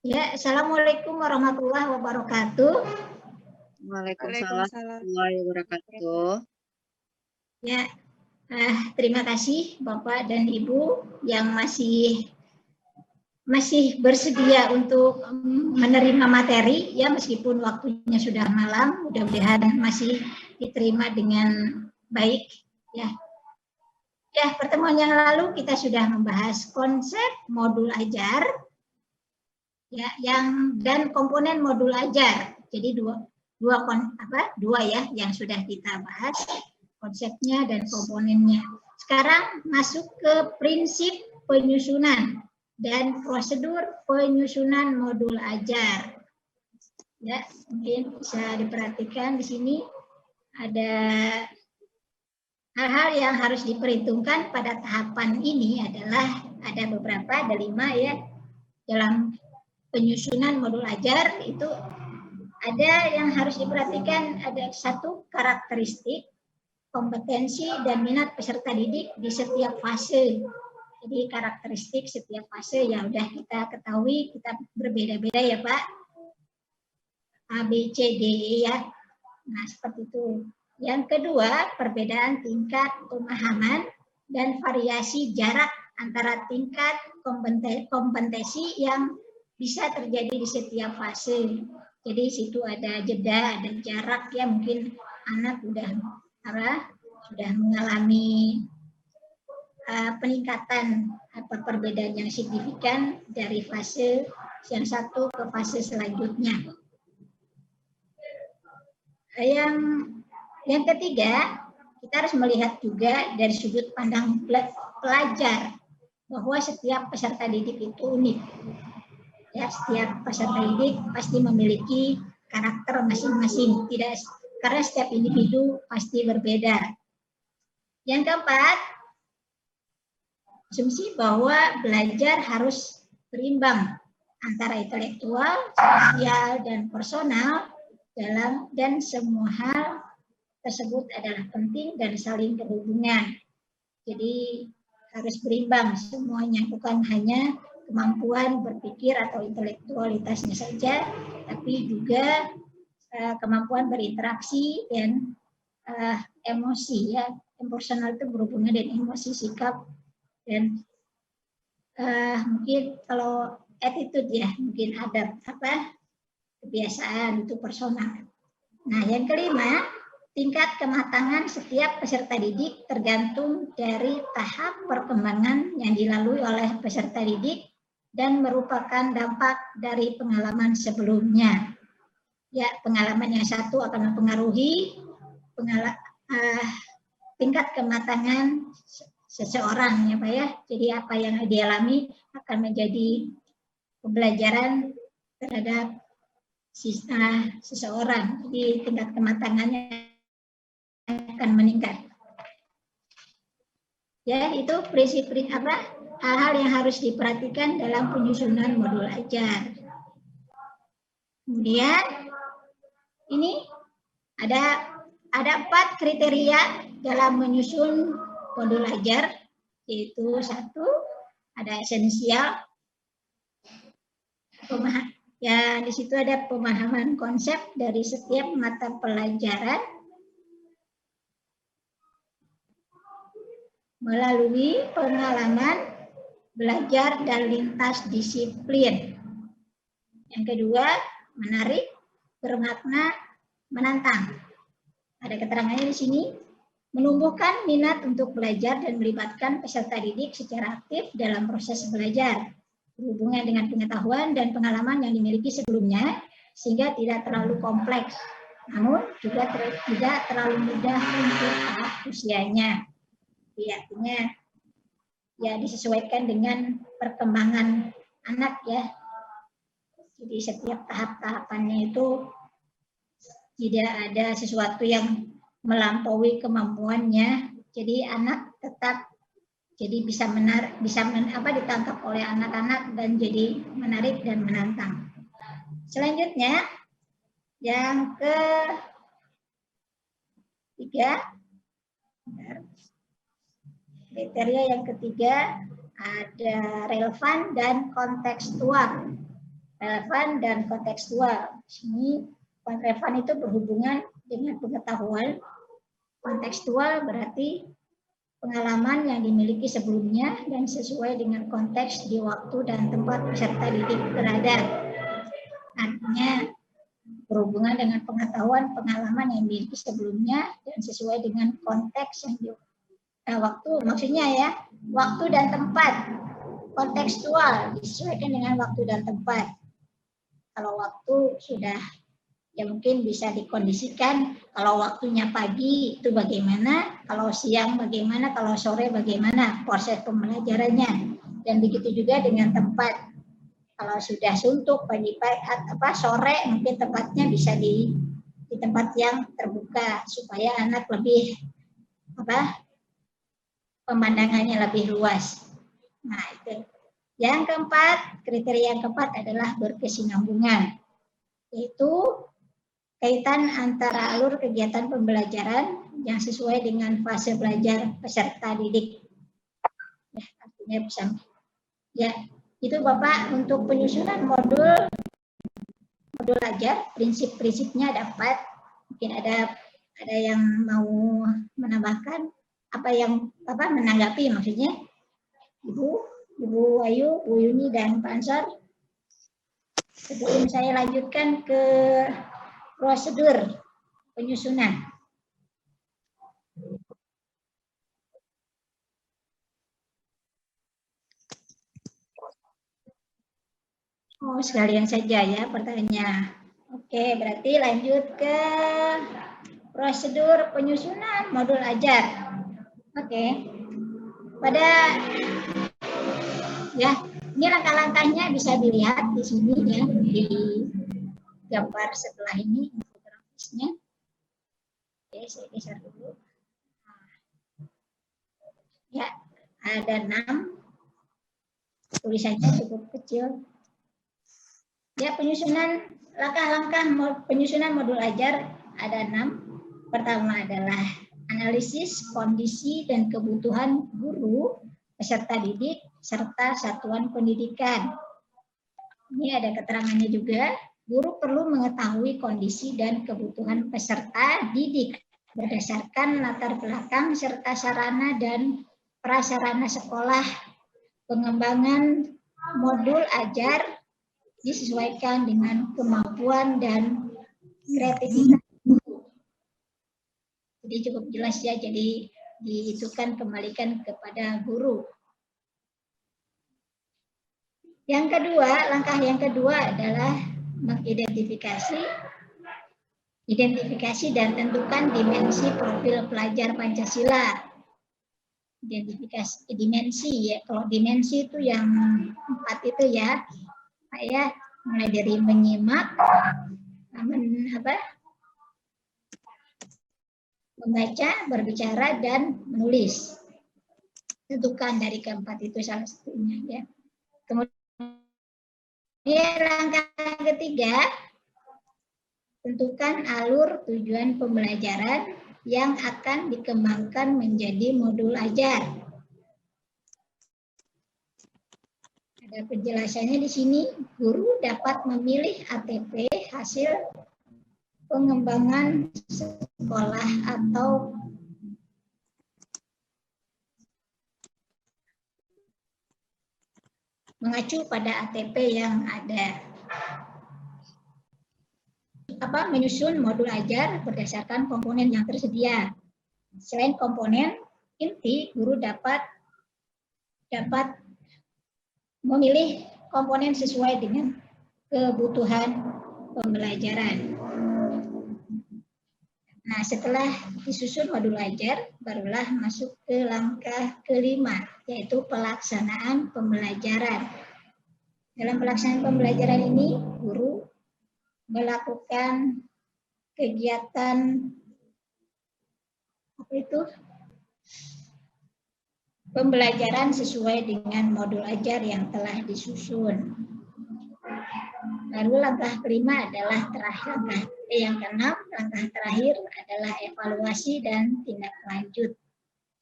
Ya, Assalamualaikum warahmatullahi wabarakatuh. Waalaikumsalam Waalaikumsalam. warahmatullahi wabarakatuh. Ya, terima kasih Bapak dan Ibu yang masih bersedia untuk menerima materi ya, meskipun waktunya sudah malam, mudah-mudahan masih diterima dengan baik ya. Ya, pertemuan yang lalu kita sudah membahas konsep modul ajar ya, dan komponen modul ajar. Jadi dua ya yang sudah kita bahas, konsepnya dan komponennya. Sekarang masuk ke prinsip penyusunan dan prosedur penyusunan modul ajar. Ya, mungkin bisa diperhatikan di sini ada hal-hal yang harus diperhitungkan pada tahapan ini adalah ada beberapa, ada 5 ya. Dalam penyusunan modul ajar itu ada yang harus diperhatikan, ada 1 karakteristik, kompetensi dan minat peserta didik di setiap fase. Jadi karakteristik setiap fase ya udah kita ketahui, kita berbeda-beda ya Pak. A, B, C, D, E ya. Nah seperti itu. Yang kedua, perbedaan tingkat pemahaman dan variasi jarak antara tingkat kompetensi yang bisa terjadi di setiap fase. Jadi situ ada jeda, ada jarak ya, mungkin anak sudah mengalami peningkatan atau perbedaan yang signifikan dari fase yang satu ke fase selanjutnya. Yang ketiga, kita harus melihat juga dari sudut pandang pelajar bahwa setiap peserta didik itu unik. Ya, setiap peserta didik pasti memiliki karakter masing-masing, karena setiap individu pasti berbeda. Yang keempat, asumsi bahwa belajar harus berimbang antara intelektual, sosial, dan personal dan semua hal tersebut adalah penting dan saling berhubungan. Jadi harus berimbang semuanya, bukan hanya kemampuan berpikir atau intelektualitasnya saja, tapi juga kemampuan berinteraksi dan emosi ya. Emosional itu berhubungan dengan emosi, sikap, dan mungkin kalau attitude ya, mungkin ada kebiasaan itu personal. Nah, yang kelima, tingkat kematangan setiap peserta didik tergantung dari tahap perkembangan yang dilalui oleh peserta didik dan merupakan dampak dari pengalaman sebelumnya. Ya, pengalaman yang satu akan mempengaruhi tingkat kematangan seseorang ya Pak ya. Jadi apa yang dialami akan menjadi pembelajaran terhadap seseorang. Jadi tingkat kematangannya akan meningkat. Ya, itu prinsip-prinsip hal-hal yang harus diperhatikan dalam penyusunan modul ajar. Kemudian ini ada 4 kriteria dalam menyusun modul ajar, yaitu 1, ada esensial, ya di situ ada pemahaman konsep dari setiap mata pelajaran melalui pengalaman belajar dan lintas disiplin. Yang kedua, menarik, bermakna, menantang. Ada keterangannya di sini, menumbuhkan minat untuk belajar dan melibatkan peserta didik secara aktif dalam proses belajar, berhubungan dengan pengetahuan dan pengalaman yang dimiliki sebelumnya, sehingga tidak terlalu kompleks, namun juga tidak terlalu mudah untuk tahap usianya. Jadi artinya ya disesuaikan dengan perkembangan anak ya. Jadi setiap tahap-tahapannya itu tidak ada sesuatu yang melampaui kemampuannya. Jadi anak tetap jadi bisa ditangkap oleh anak-anak dan jadi menarik dan menantang. Selanjutnya yang ketiga, kriteria yang ketiga ada relevan dan kontekstual. Relevan dan kontekstual. Ini relevan itu berhubungan dengan pengetahuan. Kontekstual berarti pengalaman yang dimiliki sebelumnya dan sesuai dengan konteks di waktu dan tempat peserta didik berada. Artinya berhubungan dengan pengetahuan, pengalaman yang dimiliki sebelumnya dan sesuai dengan konteks yang waktu, maksudnya ya, waktu dan tempat. Kontekstual disesuaikan dengan waktu dan tempat. Kalau waktu sudah ya mungkin bisa dikondisikan, kalau waktunya pagi itu bagaimana, kalau siang bagaimana, kalau sore bagaimana proses pembelajarannya. Dan begitu juga dengan tempat. Kalau sudah suntuk pagi sore mungkin tempatnya bisa di tempat yang terbuka supaya anak lebih pemandangannya lebih luas. Nah, itu. Yang keempat, kriteria yang keempat adalah berkesinambungan, yaitu kaitan antara alur kegiatan pembelajaran yang sesuai dengan fase belajar peserta didik. Ya, artinya bisa. Ya, itu Bapak untuk penyusunan modul ajar, prinsip-prinsipnya ada 4. Mungkin ada yang mau menambahkan menanggapi maksudnya. Ibu Ayu, Bu Yuni, dan Pak Ansor. Sebelum saya lanjutkan ke prosedur penyusunan. Oh, sekalian saja ya pertanyaannya. Oke, berarti lanjut ke prosedur penyusunan modul ajar. Oke. Ya, ini langkah-langkahnya bisa dilihat di sini ya, di gambar sebelah ini infografisnya. Oke, saya geser dulu. Ya, ada 6. Tulisannya cukup kecil. Ya, langkah-langkah penyusunan modul ajar ada 6. Pertama adalah analisis kondisi dan kebutuhan guru, peserta didik, serta satuan pendidikan. Ini ada keterangannya juga. Guru perlu mengetahui kondisi dan kebutuhan peserta didik berdasarkan latar belakang serta sarana dan prasarana sekolah. Pengembangan modul ajar disesuaikan dengan kemampuan dan kreativitas guru. Jadi cukup jelas ya, jadi diitukan kembalikan kepada guru. Langkah yang kedua adalah mengidentifikasi dan tentukan dimensi profil pelajar Pancasila. Identifikasi dimensi ya, kalau dimensi itu yang 4 itu ya, saya mulai dari menyimak, membaca, berbicara, dan menulis. Tentukan dari keempat itu salah satunya ya. Kemudian langkah ketiga, tentukan alur tujuan pembelajaran yang akan dikembangkan menjadi modul ajar. Ada penjelasannya di sini. Guru dapat memilih ATP hasil pengembangan sekolah atau mengacu pada ATP yang ada. Menyusun modul ajar berdasarkan komponen yang tersedia. Selain komponen inti, guru dapat memilih komponen sesuai dengan kebutuhan pembelajaran. Nah, setelah disusun modul ajar, barulah masuk ke langkah kelima, yaitu pelaksanaan pembelajaran. Dalam pelaksanaan pembelajaran ini, guru melakukan kegiatan pembelajaran sesuai dengan modul ajar yang telah disusun. Lalu langkah kelima adalah yang keenam, langkah terakhir adalah evaluasi dan tindak lanjut.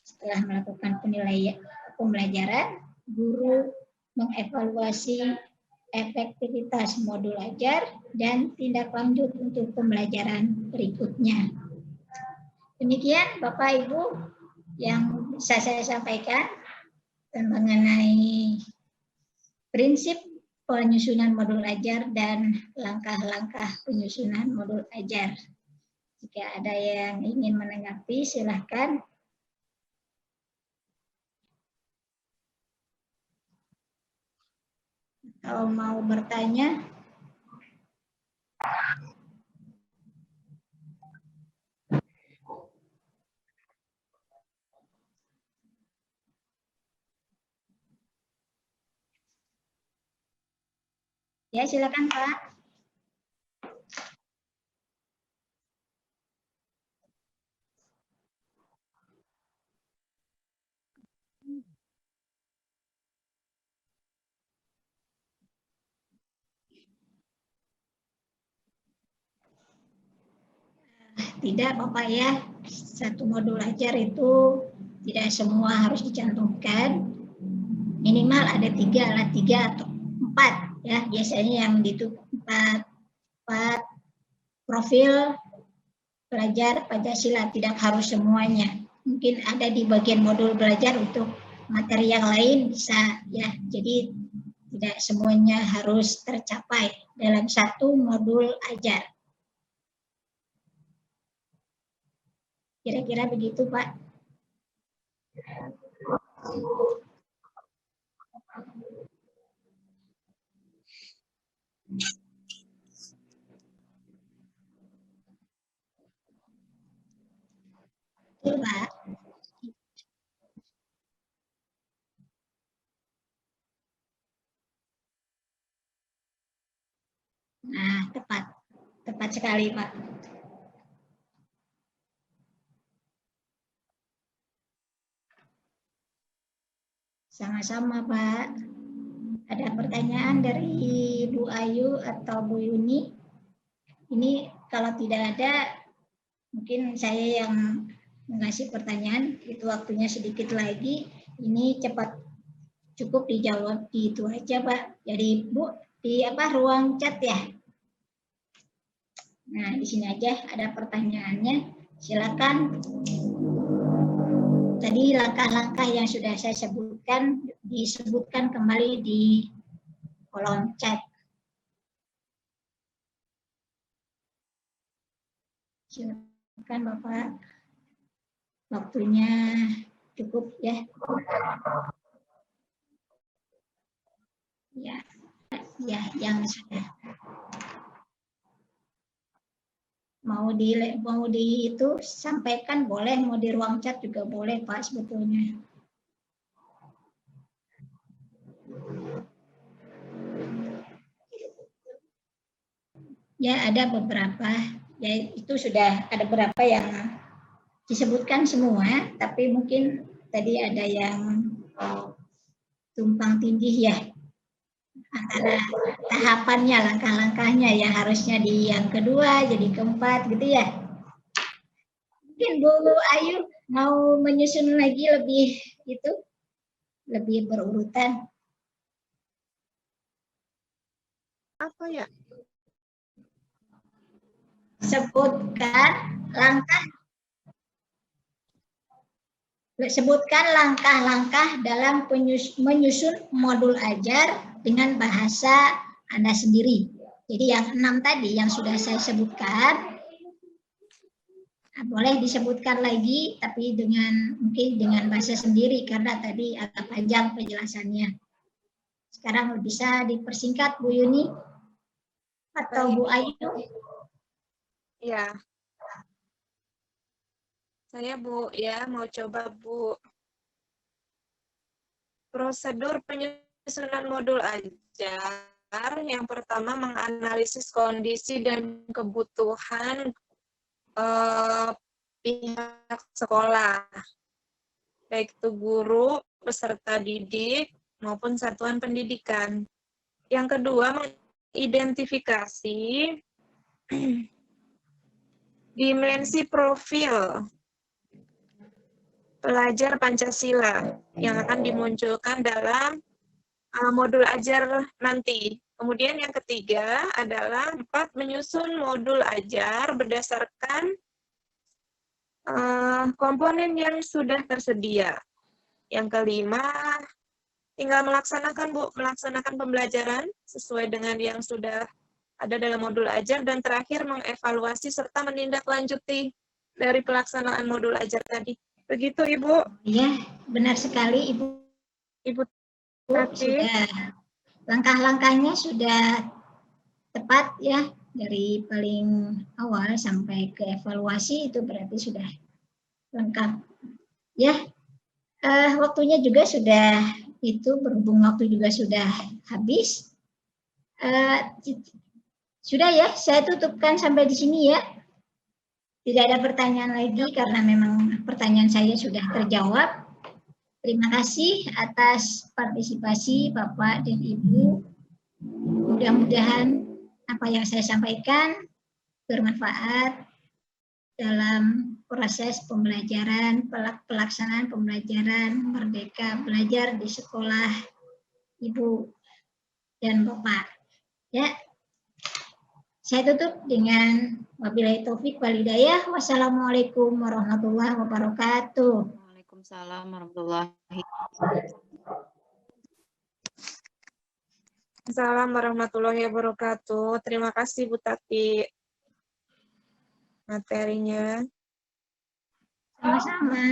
Setelah melakukan penilaian pembelajaran, guru mengevaluasi efektivitas modul ajar, dan tindak lanjut untuk pembelajaran berikutnya. Demikian Bapak Ibu yang bisa saya sampaikan mengenai prinsip penyusunan modul ajar dan langkah-langkah penyusunan modul ajar. Jika ada yang ingin menanggapi, silahkan. Atau mau bertanya? Ya, silakan Pak. Tidak Bapak ya, satu modul ajar itu tidak semua harus dicantumkan. Minimal ada 3 atau 4 ya, biasanya yang itu 4 profil belajar Pancasila, tidak harus semuanya. Mungkin ada di bagian modul belajar untuk materi yang lain bisa ya, jadi tidak semuanya harus tercapai dalam satu modul ajar. Kira-kira begitu, Pak. Betul, Pak. Nah, tepat sekali, Pak. Sama-sama, Pak. Ada pertanyaan dari Bu Ayu atau Bu Yuni? Ini kalau tidak ada, mungkin saya yang mengasih pertanyaan, itu waktunya sedikit lagi. Ini cepat cukup dijawab di itu aja, Pak. Jadi Bu, di ruang chat ya. Nah, di sini aja ada pertanyaannya. Silakan. Tadi langkah-langkah yang sudah saya sebutkan disebutkan kembali di kolom chat. Silakan Bapak. Waktunya cukup ya. Ya, yang sudah. Mau di itu sampaikan boleh, mau di ruang chat juga boleh Pak sebetulnya. Ya, ada beberapa. Ya, itu sudah ada beberapa yang disebutkan semua, tapi mungkin tadi ada yang tumpang tindih ya antara tahapannya, langkah-langkahnya yang harusnya di yang kedua jadi keempat gitu ya. Mungkin Bu Ayu mau menyusun lagi lebih berurutan. Apa ya? Sebutkan langkah-langkah dalam menyusun modul ajar dengan bahasa Anda sendiri. Jadi yang 6 tadi yang sudah saya sebutkan, boleh disebutkan lagi, tapi mungkin dengan bahasa sendiri karena tadi agak panjang penjelasannya. Sekarang bisa dipersingkat Bu Yuni atau Bu Ayu? Ya. Saya Bu ya, mau coba Bu. Prosedur penyusunan modul ajar yang pertama menganalisis kondisi dan kebutuhan pihak sekolah, baik itu guru, peserta didik, maupun satuan pendidikan. Yang kedua, mengidentifikasi dimensi profil pelajar Pancasila yang akan dimunculkan dalam modul ajar nanti. Kemudian yang ketiga adalah 4 menyusun modul ajar berdasarkan komponen yang sudah tersedia. Yang kelima, tinggal melaksanakan Bu, melaksanakan pembelajaran sesuai dengan yang sudah ada dalam modul ajar, dan terakhir mengevaluasi serta menindaklanjuti dari pelaksanaan modul ajar tadi. Begitu Ibu. Ya, benar sekali Ibu. Ibu Tati. Sudah, langkah-langkahnya sudah tepat ya, dari paling awal sampai ke evaluasi itu berarti sudah lengkap. Ya, waktunya juga sudah itu, berhubung waktu juga sudah habis. Sudah ya, saya tutupkan sampai di sini ya. Tidak ada pertanyaan lagi karena memang pertanyaan saya sudah terjawab. Terima kasih atas partisipasi Bapak dan Ibu. Mudah-mudahan apa yang saya sampaikan bermanfaat dalam proses pembelajaran, pelaksanaan pembelajaran Merdeka Belajar di sekolah Ibu dan Bapak. Ya, saya tutup dengan wabillahi taufik wal hidayah. Wassalamualaikum warahmatullahi wabarakatuh. Waalaikumsalam warahmatullahi Assalamualaikum warahmatullahi wabarakatuh. Terima kasih Bu Tati materinya. Sama-sama.